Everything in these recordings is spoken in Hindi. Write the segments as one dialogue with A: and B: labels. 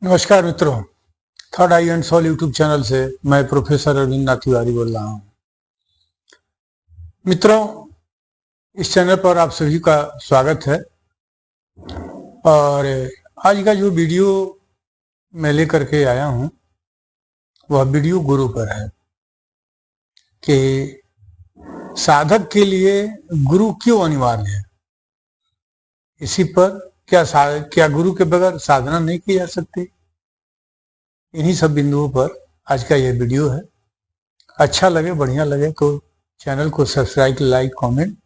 A: नमस्कार मित्रों, third eye and soul YouTube channel से मैं प्रोफेसर अरविंद नाथ तिवारी बोल रहा हूँ। मित्रों, इस चैनल पर आप सभी का स्वागत है। और आज का जो वीडियो मैं लेकर के आया हूँ वह वीडियो गुरु पर है कि साधक के लिए गुरु क्यों अनिवार्य है। इसी पर क्या गुरु के बगैर साधना नहीं की जा सकती। इन्हीं सब बिंदुओं पर आज का यह वीडियो है। अच्छा लगे, बढ़िया लगे तो चैनल को सब्सक्राइब, लाइक, कमेंट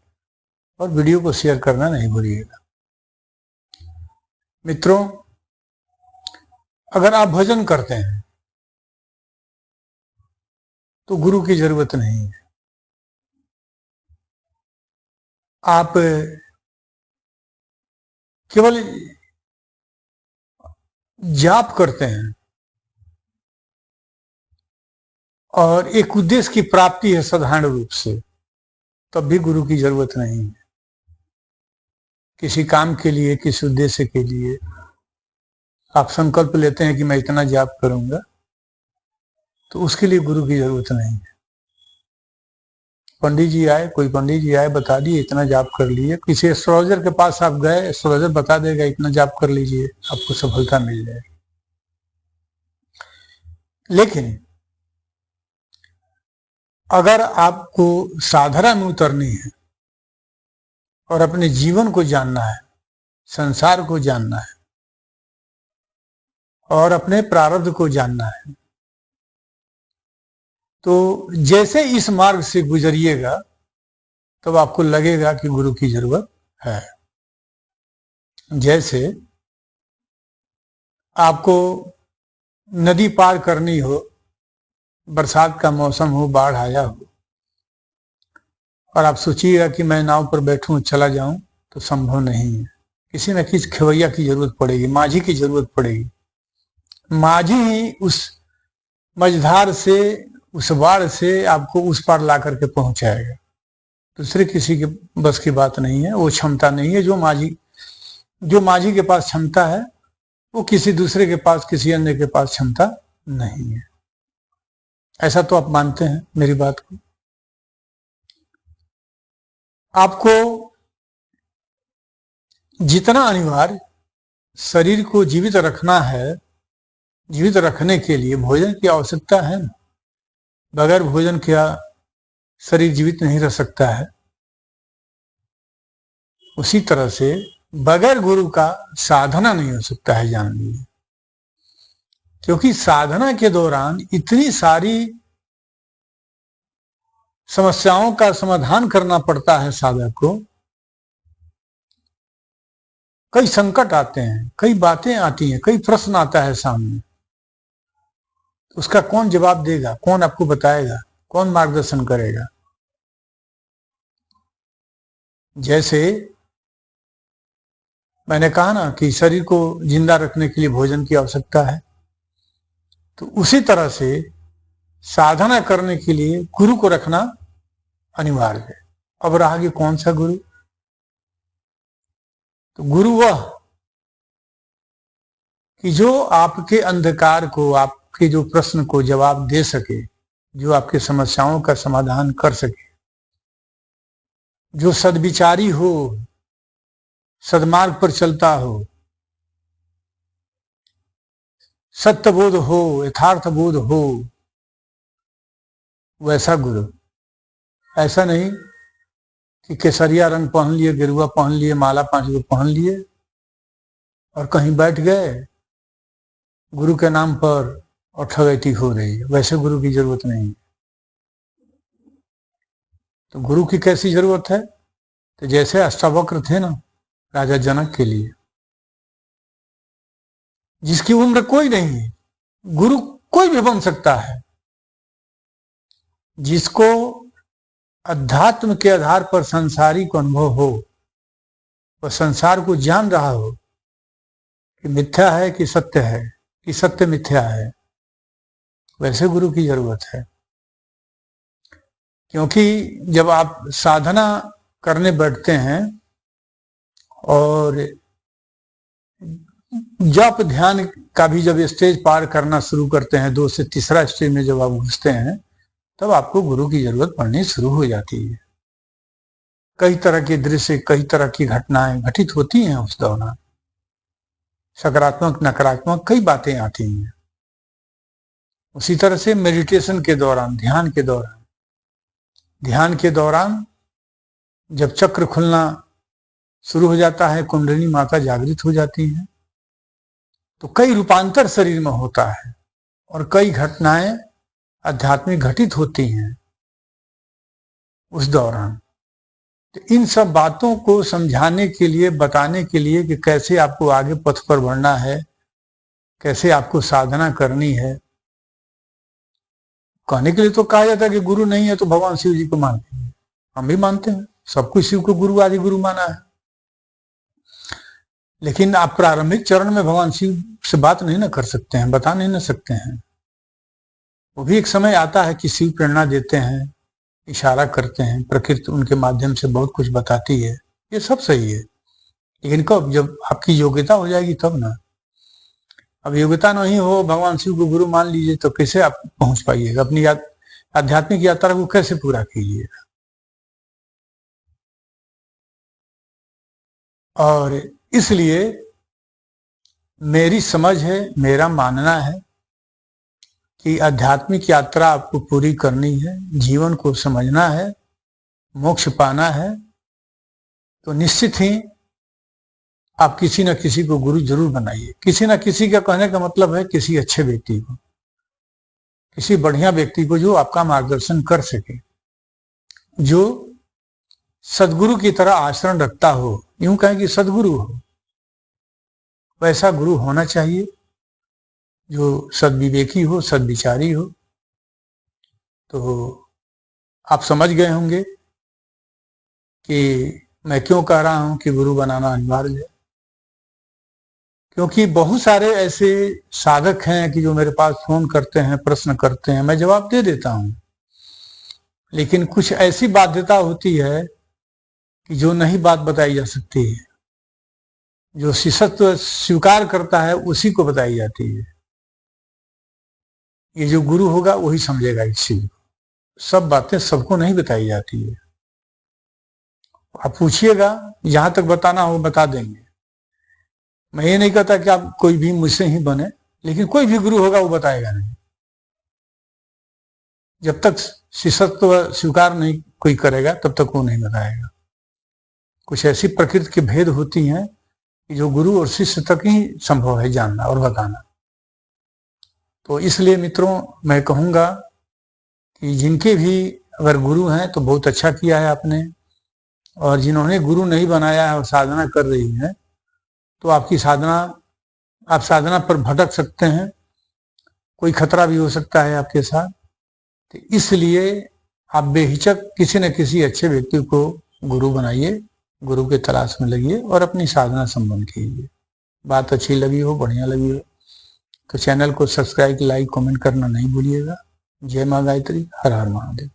A: और वीडियो को शेयर करना नहीं भूलिएगा। मित्रों, अगर आप भजन करते हैं तो गुरु की जरूरत नहीं है। आप केवल जाप करते हैं और एक उद्देश्य की प्राप्ति है साधारण रूप से, तब भी गुरु की जरूरत नहीं है। किसी काम के लिए, किसी उद्देश्य के लिए आप संकल्प लेते हैं कि मैं इतना जाप करूंगा, तो उसके लिए गुरु की जरूरत नहीं है। कोई पंडित जी आए, बता दिए इतना जाप कर लीजिए। किसी एस्ट्रोलॉजर के पास आप गए, एस्ट्रोलॉजर बता देगा इतना जाप कर लीजिए, आपको सफलता मिल जाएगी। लेकिन अगर आपको साधना में उतरनी है और अपने जीवन को जानना है, संसार को जानना है और अपने प्रारब्ध को जानना है, तो जैसे इस मार्ग से गुजरिएगा तब आपको लगेगा कि गुरु की जरूरत है। जैसे आपको नदी पार करनी हो, बरसात का मौसम हो, बाढ़ आया हो, और आप सोचिएगा कि मैं नाव पर बैठूं, चला जाऊं, तो संभव नहीं है। किसी न किसी खेवैया की जरूरत पड़ेगी, माझी की जरूरत पड़ेगी। माझी ही उस मझधार से, उस बाढ़ से आपको उस पार ला करके पहुंचाएगा। दूसरे किसी के बस की बात नहीं है, वो क्षमता नहीं है। जो माझी के पास क्षमता है वो किसी दूसरे के पास, किसी अन्य के पास क्षमता नहीं है। ऐसा तो आप मानते हैं मेरी बात को। आपको जितना अनिवार्य शरीर को जीवित रखना है, जीवित रखने के लिए भोजन की आवश्यकता है ना। बगैर भोजन के शरीर जीवित नहीं रह सकता है। उसी तरह से बगैर गुरु का साधना नहीं हो सकता है, जान लीजिए। क्योंकि साधना के दौरान इतनी सारी समस्याओं का समाधान करना पड़ता है साधक को। कई संकट आते हैं, कई बातें आती हैं, कई प्रश्न आता है सामने। उसका कौन जवाब देगा, कौन आपको बताएगा, कौन मार्गदर्शन करेगा। जैसे मैंने कहा ना कि शरीर को जिंदा रखने के लिए भोजन की आवश्यकता है, तो उसी तरह से साधना करने के लिए गुरु को रखना अनिवार्य है। अब रहा कि कौन सा गुरु, तो गुरु वह कि जो आपके अंधकार को, आपके जो प्रश्न को जवाब दे सके, जो आपके समस्याओं का समाधान कर सके, जो सद्विचारी हो, सदमार्ग पर चलता हो, सत्यबोध हो, यथार्थ बोध हो, वैसा गुरु। ऐसा नहीं कि केसरिया रंग पहन लिए, गेरुआ पहन लिए, माला 5 गो पहन लिए और कहीं बैठ गए गुरु के नाम पर और ठगैती हो रही है। वैसे गुरु की जरूरत नहीं। तो गुरु की कैसी जरूरत है? तो जैसे अष्टावक्र थे ना राजा जनक के लिए, जिसकी उम्र कोई नहीं है, गुरु कोई भी बन सकता है। जिसको अध्यात्म के आधार पर संसारिक अनुभव हो, वह संसार को जान रहा हो कि मिथ्या है कि सत्य है, कि सत्य मिथ्या है, वैसे गुरु की जरूरत है। क्योंकि जब आप साधना करने बैठते हैं और जप ध्यान का भी जब स्टेज पार करना शुरू करते हैं, 2 से तीसरा स्टेज में जब आप घुसते हैं, तब आपको गुरु की जरूरत पड़नी शुरू हो जाती है। कई तरह के दृश्य, कई तरह की घटनाएं घटित होती हैं उस दौरान, सकारात्मक नकारात्मक कई बातें आती हैं। उसी तरह से मेडिटेशन के दौरान, ध्यान के दौरान जब चक्र खुलना शुरू हो जाता है, कुंडलिनी माता जागृत हो जाती हैं, तो कई रूपांतर शरीर में होता है और कई घटनाएं आध्यात्मिक घटित होती हैं उस दौरान। तो इन सब बातों को समझाने के लिए, बताने के लिए कि कैसे आपको आगे पथ पर बढ़ना है, कैसे आपको साधना करनी है। कहने के लिए तो कहा जाता है कि गुरु नहीं है तो भगवान शिव जी को मानते हैं, हम भी मानते हैं, सब कुछ शिव को गुरु आदि गुरु माना है। लेकिन आप प्रारंभिक चरण में भगवान शिव से बात नहीं ना कर सकते हैं, बता नहीं ना सकते हैं। वो भी एक समय आता है कि शिव प्रेरणा देते हैं, इशारा करते हैं, प्रकृति उनके माध्यम से बहुत कुछ बताती है, ये सब सही है। लेकिन कब? जब आपकी योग्यता हो जाएगी तब ना। अब योग्यता नहीं हो, भगवान शिव को गुरु मान लीजिए, तो कैसे आप पहुंच पाइएगा? अपनी आध्यात्मिक यात्रा को कैसे पूरा कीजिएगा? और इसलिए मेरी समझ है, मेरा मानना है कि आध्यात्मिक यात्रा आपको पूरी करनी है, जीवन को समझना है, मोक्ष पाना है, तो निश्चित ही आप किसी न किसी को गुरु जरूर बनाइए। किसी न किसी का कहने का मतलब है किसी अच्छे व्यक्ति को, किसी बढ़िया व्यक्ति को जो आपका मार्गदर्शन कर सके, जो सदगुरु की तरह आचरण रखता हो, यूं कहें कि सदगुरु हो, वैसा गुरु होना चाहिए, जो सदविवेकी हो, सदविचारी हो। तो आप समझ गए होंगे कि मैं क्यों कह रहा हूं कि गुरु बनाना अनिवार्य है। क्योंकि बहुत सारे ऐसे साधक हैं कि जो मेरे पास फोन करते हैं, प्रश्न करते हैं, मैं जवाब दे देता हूं, लेकिन कुछ ऐसी बाध्यता होती है कि जो नहीं बात बताई जा सकती है, जो शिष्यत्व स्वीकार करता है उसी को बताई जाती है। ये जो गुरु होगा वही समझेगा इस चीज को, सब बातें सबको नहीं बताई जाती है। आप पूछिएगा, जहां तक बताना हो बता देंगे। मैं ये नहीं कहता कि आप कोई भी मुझसे ही बने, लेकिन कोई भी गुरु होगा वो बताएगा नहीं। जब तक शिष्यत्व स्वीकार नहीं कोई करेगा तब तक वो नहीं बताएगा। कुछ ऐसी प्रकृति के भेद होती हैं कि जो गुरु और शिष्य तक ही संभव है जानना और बताना। तो इसलिए मित्रों, मैं कहूंगा कि जिनके भी अगर गुरु हैं तो बहुत अच्छा किया है आपने, और जिन्होंने गुरु नहीं बनाया है और साधना कर रही हैं, तो आपकी साधना, आप साधना पर भटक सकते हैं, कोई खतरा भी हो सकता है आपके साथ। तो इसलिए आप बेहिचक किसी न किसी अच्छे व्यक्ति को गुरु बनाइए, गुरु के तलाश में लगिए और अपनी साधना संपन्न कीजिए। बात अच्छी लगी हो, बढ़िया लगी हो तो चैनल को सब्सक्राइब, लाइक, कमेंट करना नहीं भूलिएगा। जय मां गायत्री, हर हर महादेव।